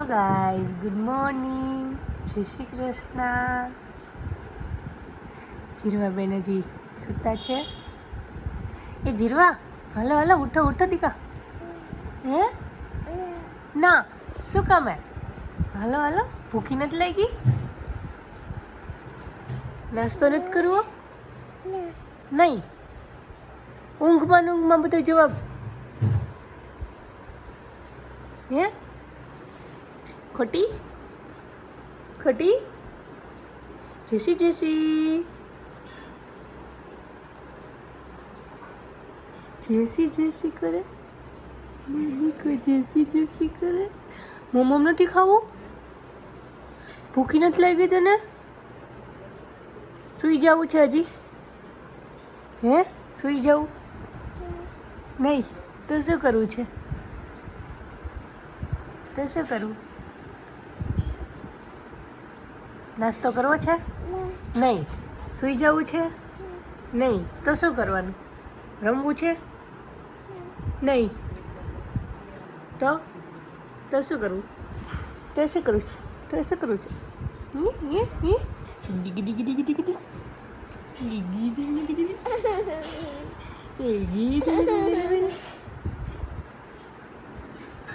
Guys good morning, જય શ્રી કૃષ્ણ. જીરવા બેન હજી સૂતા છે. એ જીરવા, હલો હલો, ઉઠો ઉઠો દીકા. હે ના, શું કામ હે? હલો હલો, ભૂખી નથી લાગી? નાસ્તો નથી કરવો? નહીં. ઊંઘમાં બધો જવાબ હે? ખોટી ખોટી? જેસી જેસી જેસી જેસી કરે, જેસી જેસી કરે. મોમમ નથી ખાવું? ભૂખી નથી લાગી તને? સૂઈ જવું છે હજી? હે સૂઈ જવું નહીં તો શું કરવું છે? તો શું કરવું? નાસ્તો કરવો છે? નહીં. સૂઈ જવું છે? નહીં. તો શું કરવાનું? રમવું છે? નહીં. તો તો શું કરવું? તો શું કરવું? તો શું કરવું છે? ડીગી ડીગી ડીગી ડીગી ડીગી ડીગી ડીગી ડીગી ડીગી.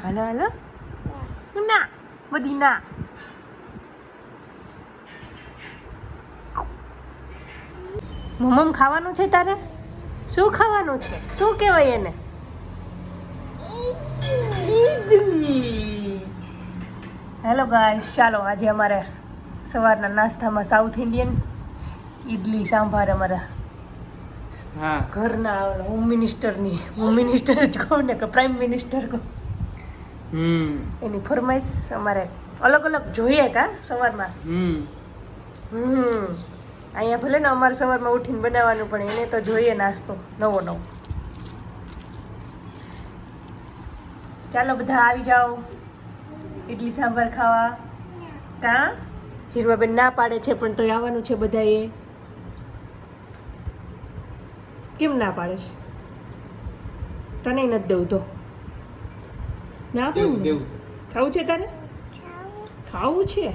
હાલો હાલો. ના બધી ના. મમ્મ ખાવાનું છે તારે? શું ખાવાનું છે? શું કહેવાય એને? ઈડલી. હેલો ગાઈસ, ચાલો આજે અમારે સવારના નાસ્તામાં સાઉથ ઇન્ડિયન ઈડલી સાંભાર અમારા ઘરના હોમ મિનિસ્ટરની, હોમ મિનિસ્ટર જ કહું ને કે પ્રાઇમ મિનિસ્ટર કહું, એની ફરમાઈશ અમારે અલગ અલગ જોઈએ કા સવારમાં. અહીંયા ભલે ને અમારે સવારમાં ઉઠીને બનાવવાનું, પણ એને તો જોઈએ નાસ્તો નવો નવો. ચાલો બધા આવી જાઓ ઇડલી સાંભાર ખાવા. કા જીરવાબેન ના પાડે છે પણ તોય આવવાનું છે બધાએ. કેમ ના પાડે છે? તને નથી દઉં તો ના પાડું. ખાવું છે તારે? ખાવું છે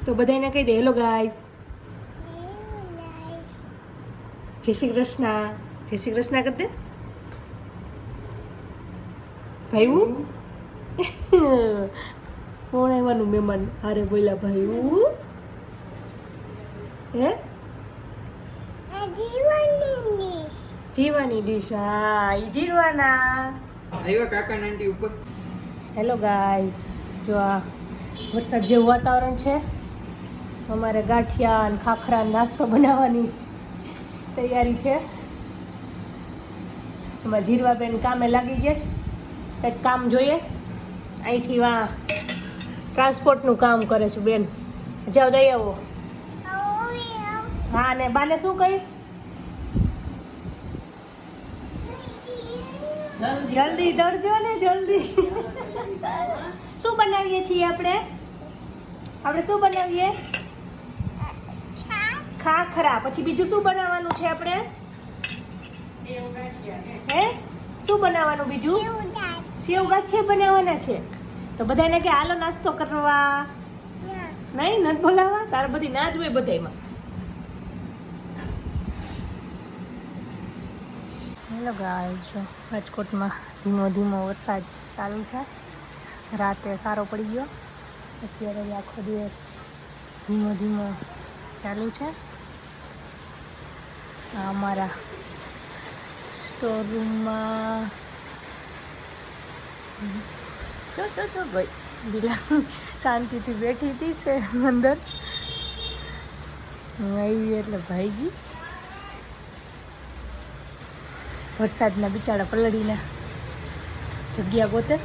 તો બધાને કહી દે હેલો ગાઈસ, જય શ્રી કૃષ્ણ. જય શ્રી કૃષ્ણ કરી દે ભાઈ. કોણ આવવાનું મહેમાન? અરે બોલ્યા ભાઈ. હે જીવાની ડીશ. હા ઈ જીરવાના આવ્યા કાકા આંટી ઉપર. હેલો ગાઈસ, જો આ વરસાદ જેવું વાતાવરણ છે. અમારે ગાંઠિયા અને ખાખરા નાસ્તો બનાવવાની તૈયારી છે. એમાં જીરવાબેન કામે લાગી ગયા છે. કંઈક કામ જોઈએ. અહીંથી વા ટ્રાન્સપોર્ટનું કામ કરે છે બેન. જાઓ દઈ આવો. હા ને બાને શું કહીશ? જલ્દી દોડજો ને જલ્દી. શું બનાવીએ છીએ આપણે? આપણે શું બનાવીએ? ખાખરા. પછી બીજું શું બનાવવાનું છે આપણે? હે શું બનાવવાનું બીજું? સેવ ગાંઠિયા બનાવવાના છે. તો બધાને કે હાલો નાસ્તો કરવા. નહીં નથી બોલાવા? તારે બધી ના જ હોય બધામાં. હેલો ગાઈસ, રાજકોટમાં ધીમો ધીમો વરસાદ ચાલુ છે. રાતે સારો પડી ગયો. અત્યારે આખો દિવસ ધીમો ધીમો ચાલુ છે. અમારા સ્ટોર રૂમમાં જો ભાઈ દિલા શાંતિથી બેઠી હતી છે અંદર. હું આવી એટલે ભાઈ વરસાદના બિચારા પલળીને જગ્યા ગોતે.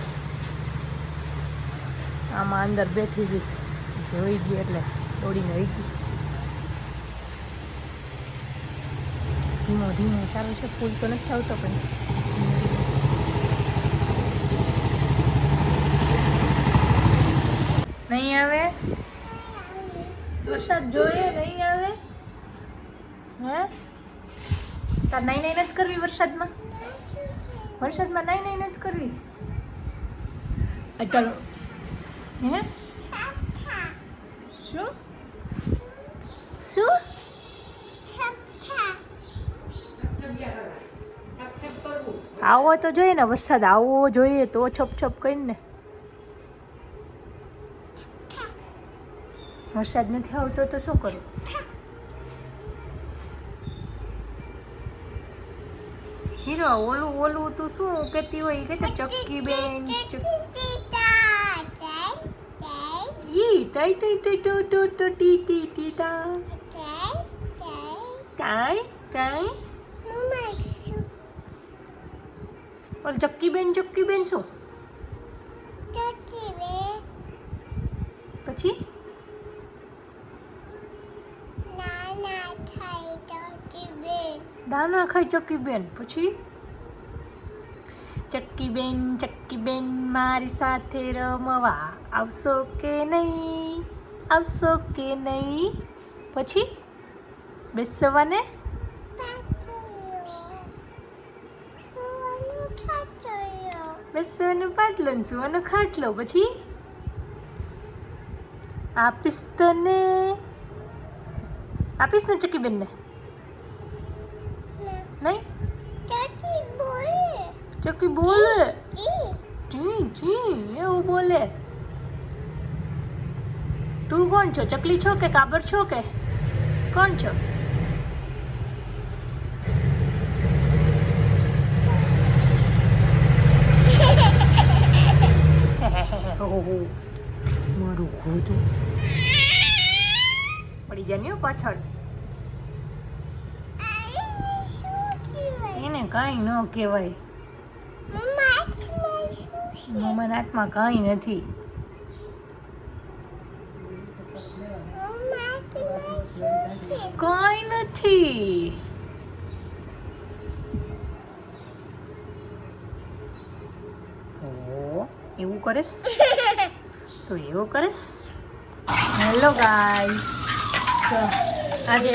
આમાં અંદર બેઠી હતી, જોઈ ગઈ એટલે દોડીને આવી ગઈ. ધીમો ધીમો ચાલુ છે. ફૂલ તો નથી આવતો પણ નહીં આવે. વરસાદ જોઈએ નહીં આવે. હે તાર નાઈ નાઈ નથી કરવી વરસાદમાં? વરસાદમાં નાઈ નાઈ નથી કરવી. ચાલો હે શું શું આવો તો જોઈએ ને, વરસાદ આવવો જોઈએ તો છપ છપ કરીને. વરસાદ નથી આવતો તો શું કરું? હીરો ઓલું ઓલું તું શું કહેતી હોય કે ચક્કી બેન ઈ ટાઈ ટાઈ ટાઈ ટો ટો ટો ટી ટી ટી ટા ટાઈ ટાઈ ઓલ ચક્કી બેન શું પછી દાના ખાઈ ચક્કી બેન. પછી ચક્કી બેન મારી સાથે રમવા આવશો કે નહીં? આવશો કે નહીં? પછી બેસવાને બેસવાને પાટલો ને સુવાનો ખાટલો. પછી આપીશ ને ચક્કી બેન ને નહીં? ચક્કી બોલે જી જી એવું બોલે. તું કોણ છો? ચકલી છો કે કાબર છો કે કોણ છો? મારું ખોટું પડી જાય ને પાછળ. એને કાંઈ ન કહેવાય. મમ્માના હાથમાં કાંઈ નથી. કાંઈ નથી. એવું કરીશ તો એવું કરીશ. હેલો ગાઈસ, આજે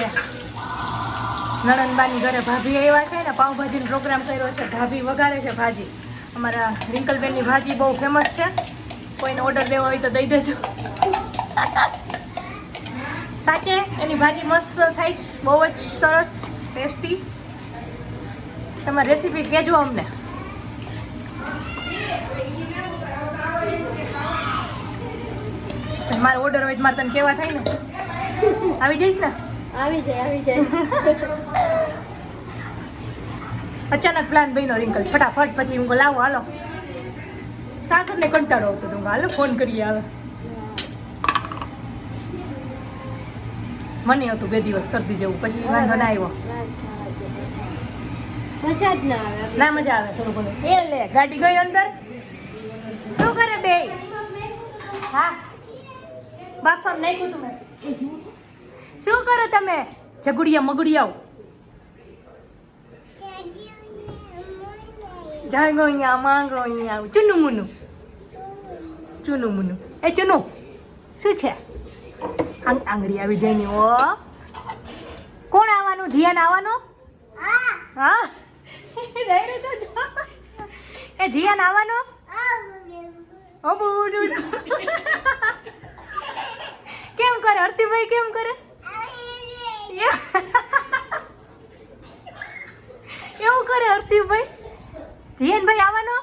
નણંદબાની ઘરે ભાભી આવ્યા છે ને, પાઉંભાજીનો પ્રોગ્રામ કર્યો છે. ભાભી વઘારે છે ભાજી. અમારા રિંકલબેનની ભાજી બહુ ફેમસ છે. કોઈને ઓર્ડર દેવો હોય તો દઈ દેજો. સાચે એની ભાજી મસ્ત થાય છે, બહુ જ સરસ ટેસ્ટી. તમારી રેસીપી કહેજો અમને. મારો ઓર્ડર હોય તો મારે તને કેવા થાય ને? આવી જઈશ ને? આવી જાય અચાનક પ્લાન બન્યો રિંકલ ફટાફટ. પછી હું લાવો હાલો સાગરને કંટાળો આવતો તો હાલો ફોન કરીએ. આવે મને હતું 2 દિવસ શરદી જેવું, પછી વાંધો ના આવ્યો. મજા જ ના આવે. ના મજા આવે થોડું ઘણું. એ લે ગાડી ગઈ અંદર. શું કરે બે? હા બાફામ નાખ્યું તું મેં. શું કરો તમે? ઝઘડિયા મગડિયાઓ જાગો અહીંયા માંગો અહીંયા. ચુનું મુનું એ ચુનું શું છે? આંગળી આવી જાય ને. ઓ કોણ આવવાનું? જીયાન આવવાનું? હા એ જીયાન આવવાનું? કેમ કરે હર્ષિભાઈ? કેમ કરે? એવું કરે હર્ષિભાઈ? જીયાનભાઈ આવવાનો?